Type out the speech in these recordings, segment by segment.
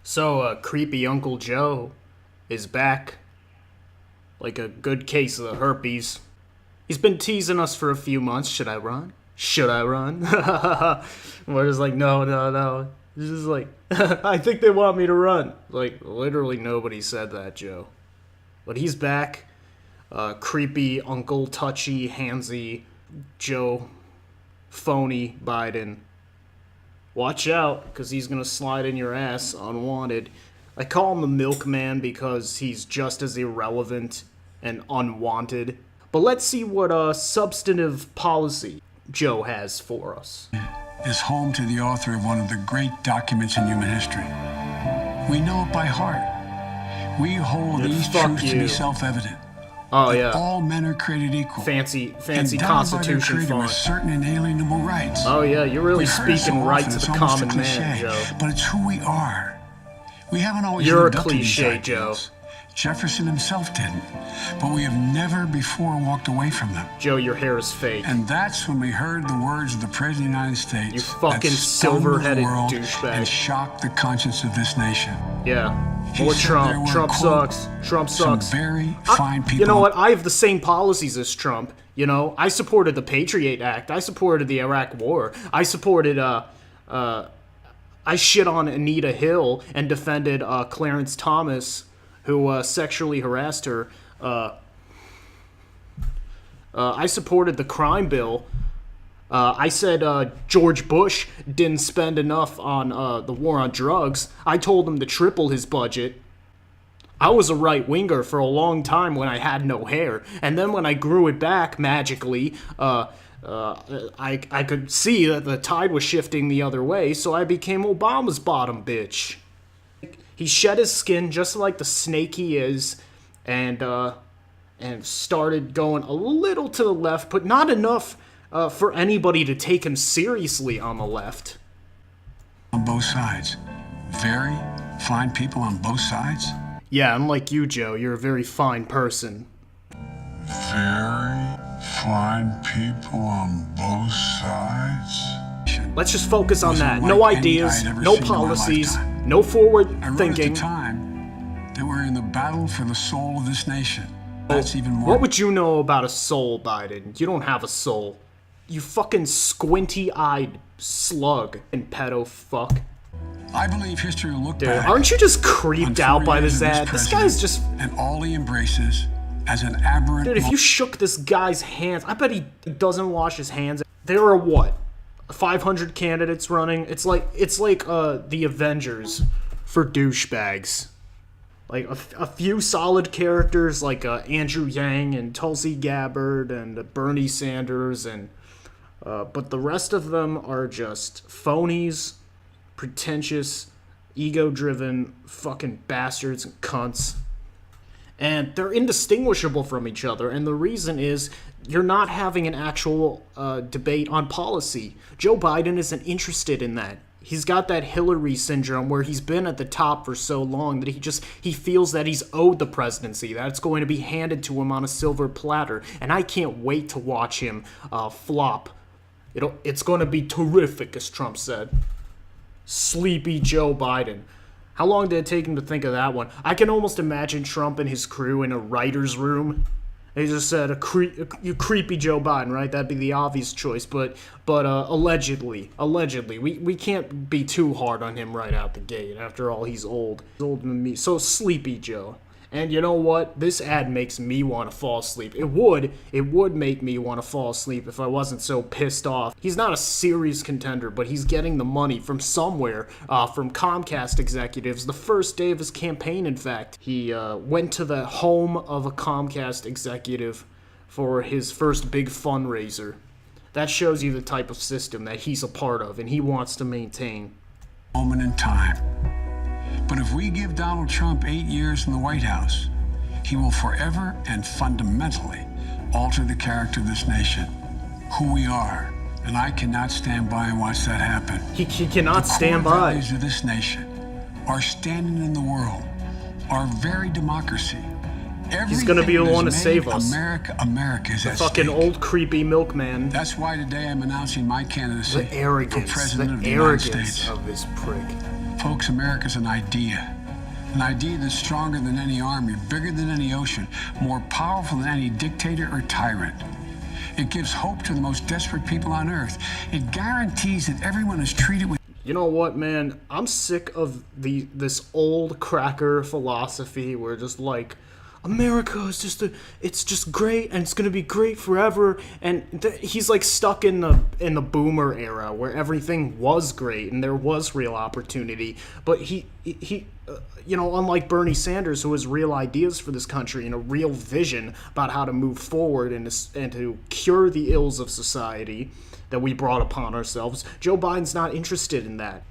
So, creepy Uncle Joe is back. Like a good case of the herpes. He's been teasing us for a few months. Should I run? Should I run? We're just like, no. This is like, I think they want me to run. Like, literally nobody said that, Joe. But he's back. Creepy Uncle Touchy Handsy Joe Phony Biden. Watch out, because he's going to slide in your ass unwanted. I call him the milkman because he's just as irrelevant and unwanted. But let's see what substantive policy Joe has for us. Is home to the author of one of the great documents in human history. We know it by heart. We hold these truths to be self-evident. Oh yeah. All men are created equal. Fancy Constitution font. With certain inalienable rights. Oh yeah, you're really speaking right to the common man, Joe. But it's who we are. We haven't always You're a lived up to cliche, these Joe. ideals. Jefferson himself didn't, but we have never before walked away from them. Joe, your hair is fake. And that's when we heard the words of the President of the United States. You fucking silver-headed douchebag. And shocked the conscience of this nation. Yeah. Or Trump. Trump sucks. Trump sucks. Some very fine people. You know what? I have the same policies as Trump. You know, I supported the Patriot Act. I supported the Iraq War. I supported, I shit on Anita Hill and defended Clarence Thomas, who sexually harassed her. I supported the crime bill. I said George Bush didn't spend enough on the war on drugs. I told him to triple his budget. I was a right-winger for a long time when I had no hair. And then when I grew it back magically, I could see that the tide was shifting the other way, so I became Obama's bottom bitch. He shed his skin just like the snake he is, and started going a little to the left, but not enough for anybody to take him seriously on the left. On both sides. Very fine people on both sides. Yeah, unlike you, Joe, you're a very fine person. Very fine people on both sides. Let's just focus on that. No ideas, no policies, no forward thinking. At the time that we're in the battle for the soul of this nation. That's even more. What would you know about a soul, Biden? You don't have a soul. You fucking squinty-eyed slug and pedo fuck. I believe history will look Dude, back. aren't you just creeped out by this ad? This guy's just... And all he embraces as an aberrant... Dude, if you shook this guy's hands, I bet he doesn't wash his hands. There are what? 500 candidates running? It's like the Avengers for douchebags. Like a few solid characters like Andrew Yang and Tulsi Gabbard and Bernie Sanders and but the rest of them are just phonies, pretentious, ego-driven fucking bastards and cunts. And they're indistinguishable from each other, and the reason is you're not having an actual debate on policy. Joe Biden isn't interested in that. He's got that Hillary syndrome where he's been at the top for so long that he feels that he's owed the presidency, that it's going to be handed to him on a silver platter, and I can't wait to watch him flop. It's going to be terrific, as Trump said. Sleepy Joe Biden. How long did it take him to think of that one? I can almost imagine Trump and his crew in a writer's room. They just said, you creepy Joe Biden, right? That'd be the obvious choice, but allegedly, we can't be too hard on him right out the gate. After all, he's old. He's older than me. So Sleepy Joe. And you know what? This ad makes me want to fall asleep. It would make me want to fall asleep if I wasn't so pissed off. He's not a serious contender, but he's getting the money from somewhere, from Comcast executives. The first day of his campaign, in fact, he went to the home of a Comcast executive for his first big fundraiser. That shows you the type of system that he's a part of and he wants to maintain. Moment in time. But if we give Donald Trump 8 years in the White House, he will forever and fundamentally alter the character of this nation, who we are. And I cannot stand by and watch that happen. He cannot stand by. The core values of this nation, our standing in the world, our very democracy. He's going to be the one to save us. America is at fucking stake. Old creepy milkman. That's why today I'm announcing my candidacy The arrogance, for President of the the United arrogance States. of this prick. Folks, America's an idea. An idea that's stronger than any army, bigger than any ocean, more powerful than any dictator or tyrant. It gives hope to the most desperate people on earth. It guarantees that everyone is treated with... You know what, man? I'm sick of this old cracker philosophy where just like, America is it's just great and it's gonna be great forever. And he's like stuck in the boomer era where everything was great and there was real opportunity. But he you know, unlike Bernie Sanders, who has real ideas for this country and a real vision about how to move forward and to cure the ills of society that we brought upon ourselves, Joe Biden's not interested in that.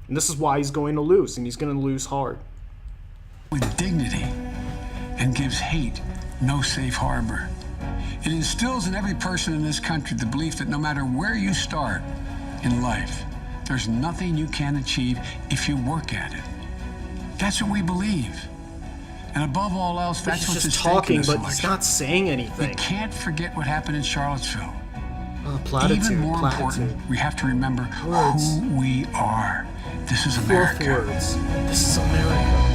And this is why he's going to lose, and he's going to lose hard. With dignity, and gives hate no safe harbor. It instills in every person in this country the belief that no matter where you start in life, there's nothing you can't achieve if you work at it. That's what we believe. And above all else, that's what's at stake in talking, this but election. he's not saying anything. We can't forget what happened in Charlottesville. Platitude, Even more platitude. important, we have to remember Words. who we are. This is Fluff America. words. This is America.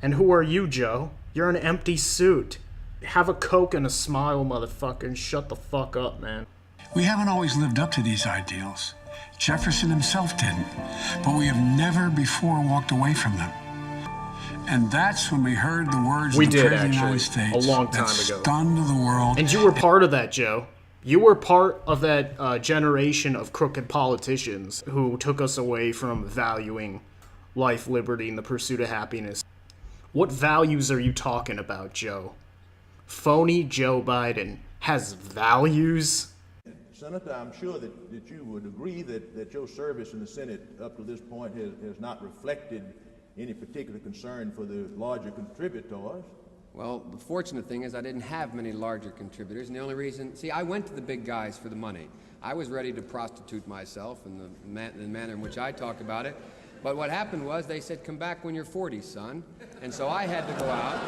And who are you, Joe? You're an empty suit. Have a Coke and a smile, motherfucker, and shut the fuck up, man. We haven't always lived up to these ideals. Jefferson himself didn't, but we have never before walked away from them. And that's when we heard the words We of the did, President of the United actually, States a long time that ago. stunned the world. And you were part of that, Joe. You were part of that generation of crooked politicians who took us away from valuing life, liberty, and the pursuit of happiness. What values are you talking about, Joe? Phony Joe Biden has values? Senator, I'm sure that you would agree that your service in the Senate up to this point has not reflected any particular concern for the larger contributors. Well, the fortunate thing is I didn't have many larger contributors, and the only reason... See, I went to the big guys for the money. I was ready to prostitute myself in the manner in which I talk about it. But what happened was they said, come back when you're 40, son. And so I had to go out